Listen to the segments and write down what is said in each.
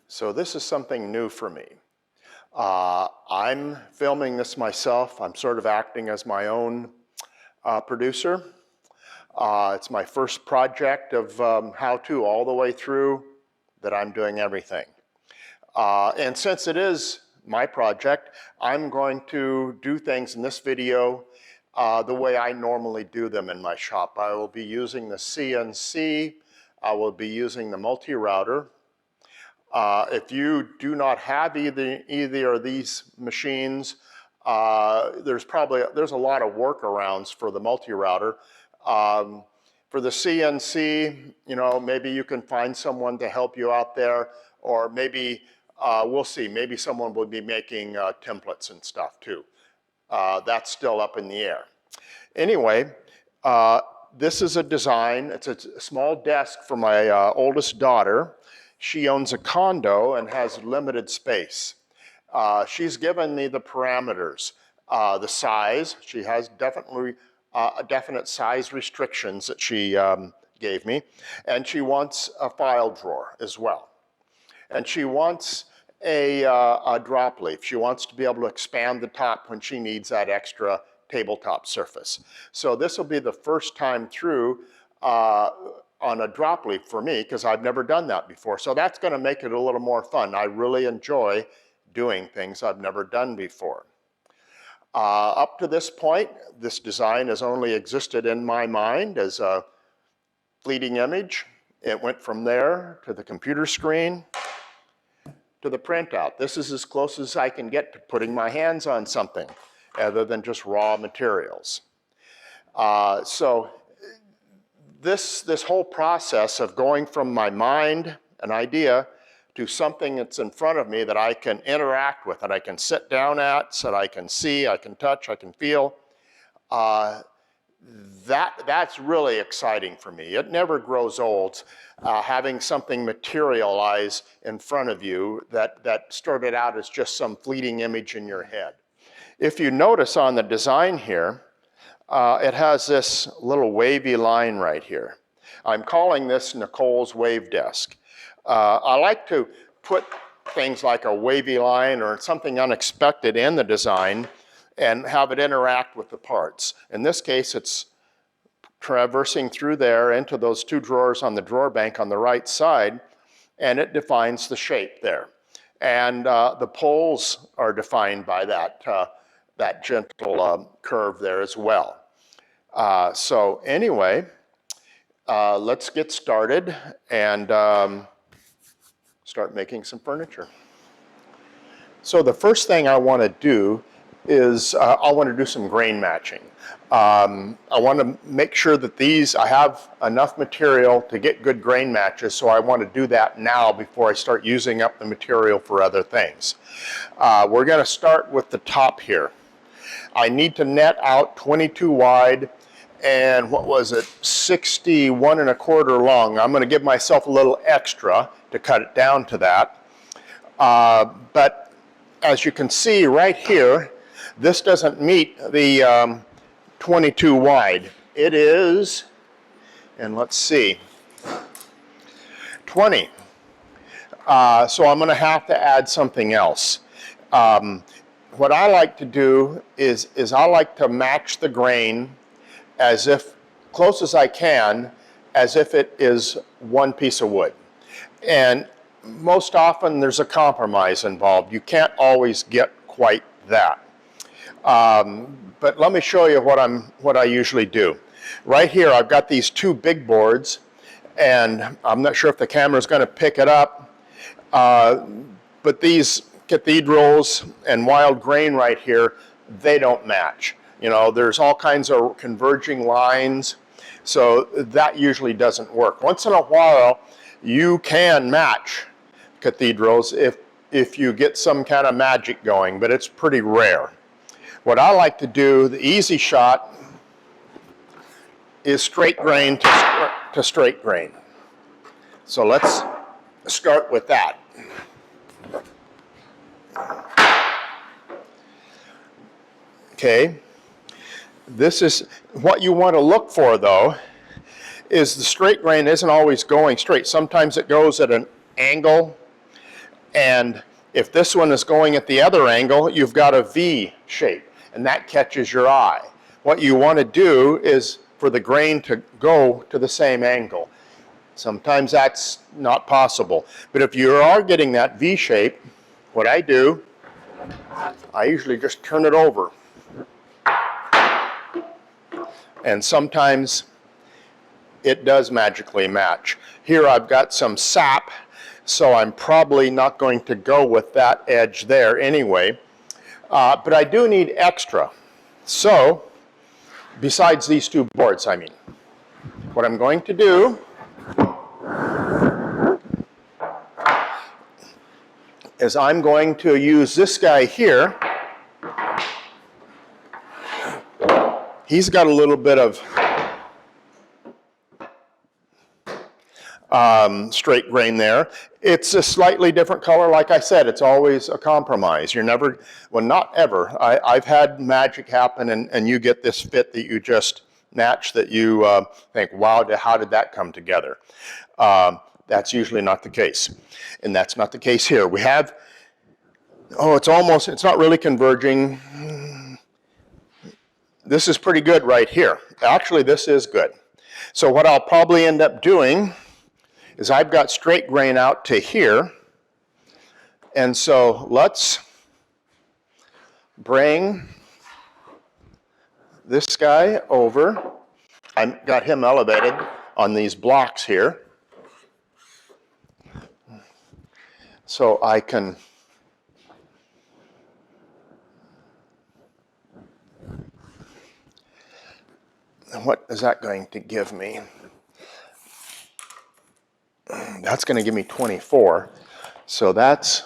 So this is something new for me. I'm filming this myself. I'm sort of acting as my own producer. It's my first project of how-to all the way through that I'm doing everything. And since it is my project, I'm going to do things in this video the way I normally do them in my shop. I will be using the CNC. I will be using the multi-router. If you do not have either of these machines, there's a lot of workarounds for the multi-router. For the CNC, maybe you can find someone to help you out there, or maybe, we'll see, maybe someone will be making templates and stuff too. That's still up in the air. Anyway, this is a design. It's a small desk for my oldest daughter. She owns a condo and has limited space. She's given me the parameters, the size. She has definite size restrictions that she gave me. And she wants a file drawer as well. And she wants a drop leaf. She wants to be able to expand the top when she needs that extra tabletop surface. So this will be the first time through on a drop leaf for me, because I've never done that before. So that's going to make it a little more fun. I really enjoy doing things I've never done before. Up to this point, this design has only existed in my mind as a fleeting image. It went from there to the computer screen to the printout. This is as close as I can get to putting my hands on something other than just raw materials. So this whole process of going from my mind, an idea, to something that's in front of me that I can interact with, that I can sit down at, so that I can see, I can touch, I can feel, that's really exciting for me. It never grows old, having something materialize in front of you that started out as just some fleeting image in your head. If you notice on the design here, it has this little wavy line right here. I'm calling this Nicole's wave desk. I like to put things like a wavy line or something unexpected in the design and have it interact with the parts. In this case, it's traversing through there into those two drawers on the drawer bank on the right side, and it defines the shape there. And the poles are defined by that gentle curve there as well. So anyway, let's get started and start making some furniture. So the first thing I want to do is I want to do some grain matching. I want to make sure that I have enough material to get good grain matches, so I want to do that now before I start using up the material for other things. We're going to start with the top here. I need to net out 22 wide and 61 1/4 long. I'm going to give myself a little extra to cut it down to that. But as you can see right here, this doesn't meet the 22 wide. It is, and let's see, 20. So I'm going to have to add something else. What I like to do is I like to match the grain as close as I can, as if it is one piece of wood. And most often there's a compromise involved. You can't always get quite that. But let me show you what I usually do. Right here I've got these two big boards, and I'm not sure if the camera's going to pick it up, but these cathedrals and wild grain right here, they don't match. There's all kinds of converging lines, so that usually doesn't work. Once in a while, you can match cathedrals if you get some kind of magic going, but it's pretty rare. What I like to do, the easy shot, is straight grain to straight grain. So let's start with that. Okay, this is what you want to look for, though, is the straight grain isn't always going straight. Sometimes it goes at an angle, And if this one is going at the other angle, you've got a V shape, and that catches your eye. What you want to do is for the grain to go to the same angle. Sometimes that's not possible. But if you are getting that V shape, what I do, I usually just turn it over. And sometimes it does magically match. Here I've got some sap, so I'm probably not going to go with that edge there anyway. But I do need extra. So, besides these two boards, I mean, what I'm going to do is I'm going to use this guy here. He's got a little bit of straight grain there. It's a slightly different color. Like I said, it's always a compromise. You're never, well, not ever. I've had magic happen and you get this fit that you just match that you think, wow, how did that come together? That's usually not the case. And that's not the case here. We have, it's not really converging. This is pretty good right here. Actually, this is good. So what I'll probably end up doing is I've got straight grain out to here. And so let's bring this guy over. I've got him elevated on these blocks here. So I can what is that going to give me? That's going to give me 24. So that's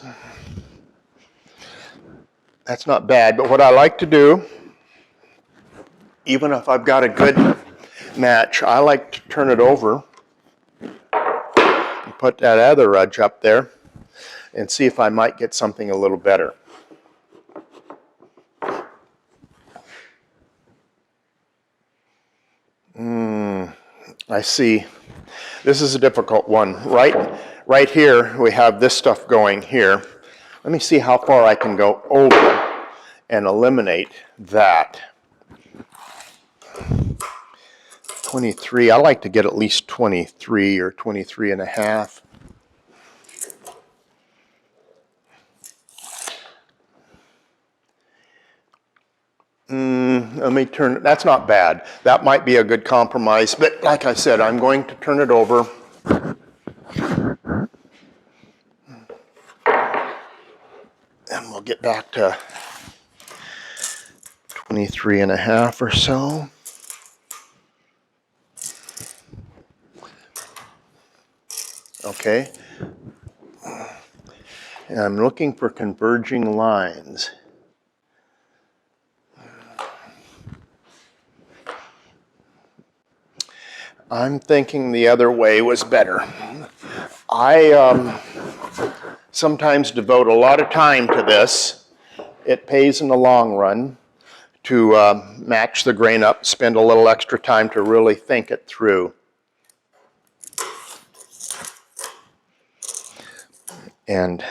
not bad. But what I like to do, even if I've got a good match, I like to turn it over and put that other edge up there and see if I might get something a little better. I see. This is a difficult one. Right here, we have this stuff going here. Let me see how far I can go over and eliminate that. 23, I like to get at least 23 or 23 and a half. Let me turn, that's not bad. That might be a good compromise, but like I said, I'm going to turn it over. And we'll get back to 23 and a half or so. Okay. And I'm looking for converging lines. I'm thinking the other way was better. I sometimes devote a lot of time to this. It pays in the long run to match the grain up, spend a little extra time to really think it through. And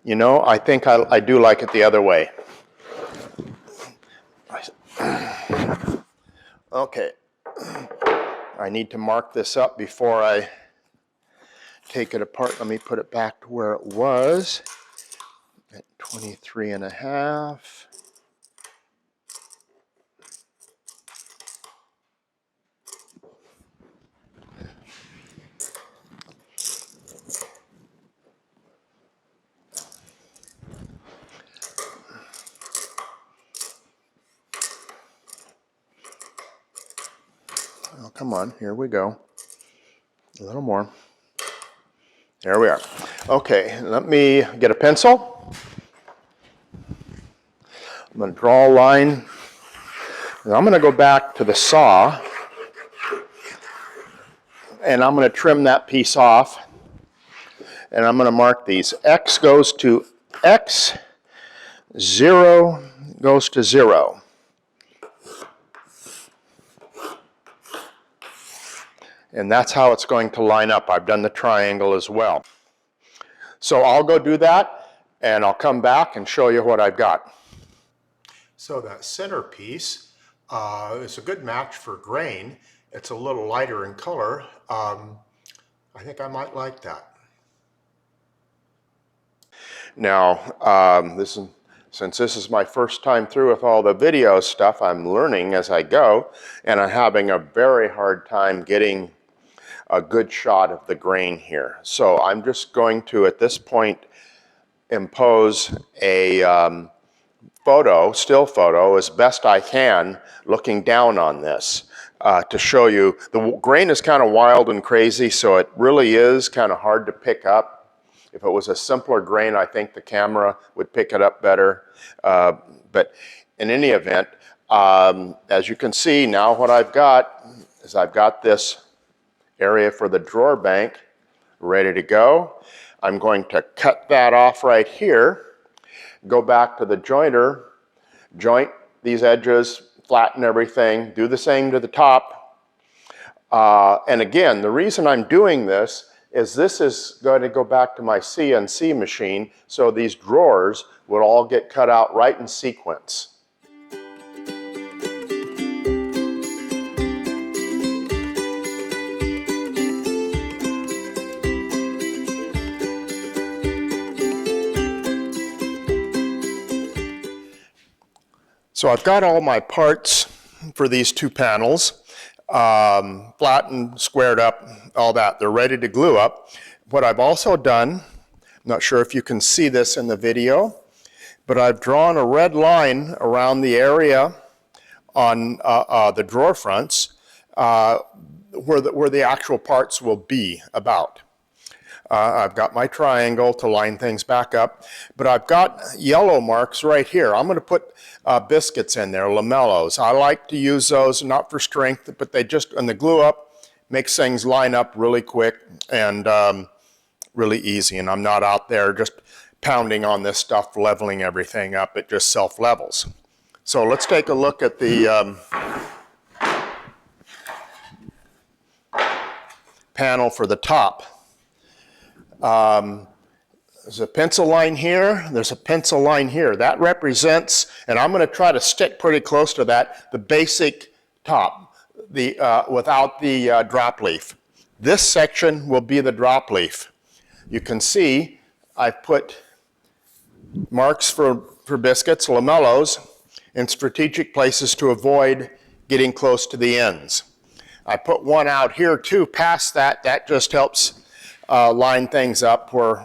you know, I think I do like it the other way. Okay. I need to mark this up before I take it apart. Let me put it back to where it was at 23 and a half. Oh, come on, here we go. A little more. There we are. Okay, let me get a pencil. I'm going to draw a line. And I'm going to go back to the saw. And I'm going to trim that piece off. And I'm going to mark these. X goes to X. 0 goes to 0. And that's how it's going to line up. I've done the triangle as well. So I'll go do that, and I'll come back and show you what I've got. So that centerpiece is a good match for grain. It's a little lighter in color. I think I might like that. Now, since this is my first time through with all the video stuff, I'm learning as I go, and I'm having a very hard time getting a good shot of the grain here. So I'm just going to, at this point, impose a still photo, as best I can, looking down on this to show you. The grain is kind of wild and crazy, so it really is kind of hard to pick up. If it was a simpler grain, I think the camera would pick it up better. But in any event, as you can see, now what I've got is I've got this area for the drawer bank ready to go. I'm going to cut that off right here, go back to the jointer, joint these edges, flatten everything, do the same to the top. And again, the reason I'm doing this is going to go back to my CNC machine, so these drawers would all get cut out right in sequence. So I've got all my parts for these two panels, flattened, squared up, all that. They're ready to glue up. What I've also done, I'm not sure if you can see this in the video, but I've drawn a red line around the area on the drawer fronts where the actual parts will be about. I've got my triangle to line things back up, but I've got yellow marks right here. I'm going to put biscuits in there, lamellos. I like to use those, not for strength, but they just, and the glue up makes things line up really quick and really easy. And I'm not out there just pounding on this stuff, leveling everything up. It just self-levels. So let's take a look at the panel for the top. There's a pencil line here, there's a pencil line here. That represents, and I'm going to try to stick pretty close to that, the basic top, without the drop leaf. This section will be the drop leaf. You can see I've put marks for biscuits, lamellos, in strategic places to avoid getting close to the ends. I put one out here too, past that. That just helps line things up where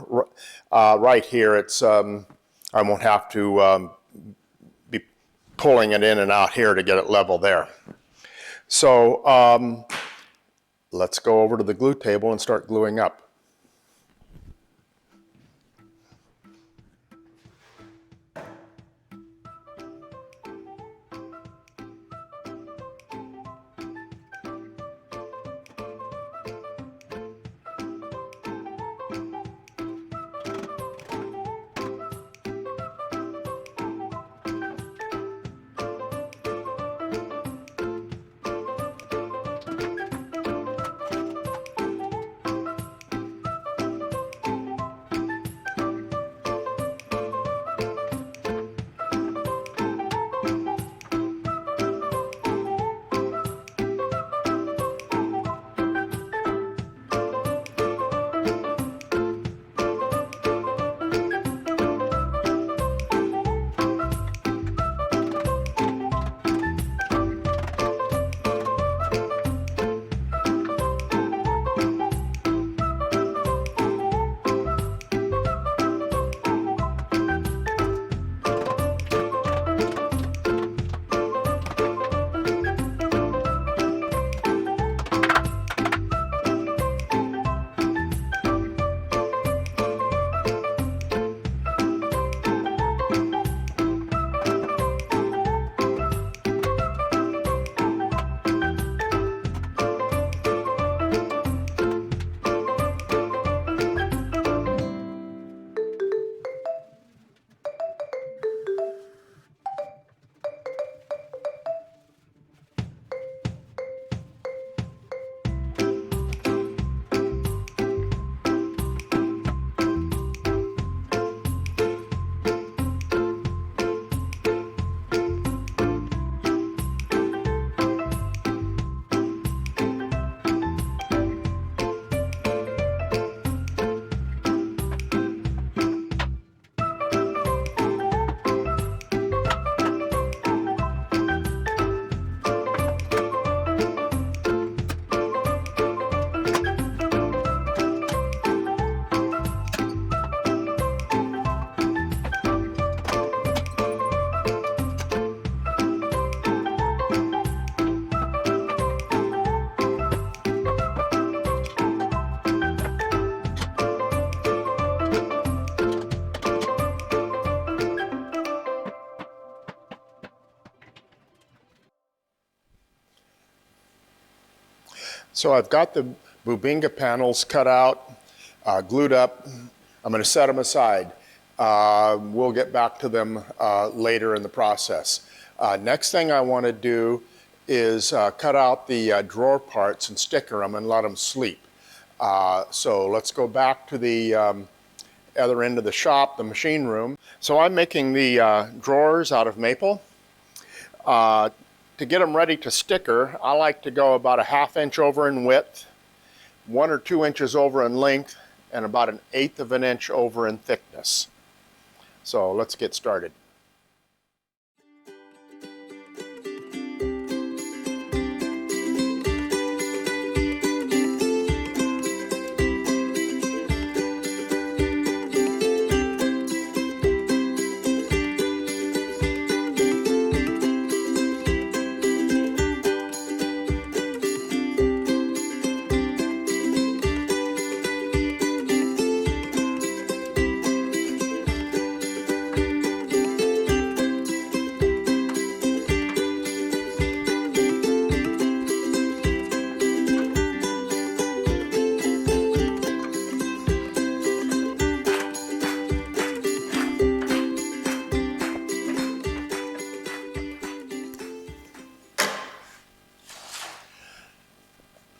right here it's I won't have to be pulling it in and out here to get it level there. So let's go over to the glue table and start gluing up. So I've got the bubinga panels cut out, glued up. I'm going to set them aside. We'll get back to them later in the process. Next thing I want to do is cut out the drawer parts and sticker them and let them sleep. So let's go back to the other end of the shop, the machine room. So I'm making the drawers out of maple. To get them ready to sticker, I like to go about a 1/2 inch over in width, 1 or 2 inches over in length, and about 1/8 of an inch over in thickness. So let's get started.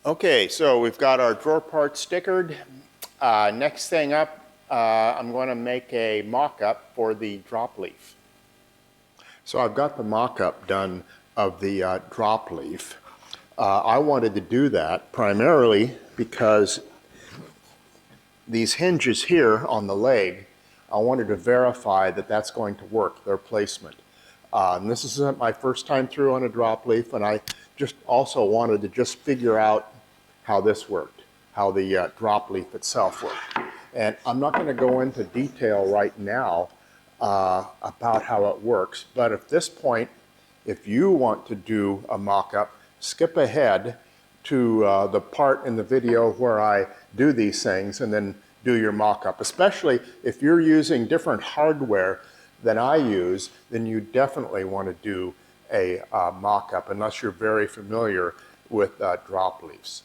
Okay, so we've got our drawer parts stickered. Next thing up, I'm going to make a mock-up for the drop leaf. So I've got the mock-up done of the drop leaf. I wanted to do that primarily because these hinges here on the leg, I wanted to verify that that's going to work, their placement. And this isn't my first time through on a drop leaf, and I just also wanted to just figure out how this worked, how the drop leaf itself worked. And I'm not going to go into detail right now about how it works, but at this point, if you want to do a mock-up, skip ahead to the part in the video where I do these things and then do your mock-up. Especially if you're using different hardware than I use, then you definitely want to do a mock-up unless you're very familiar with drop leaves.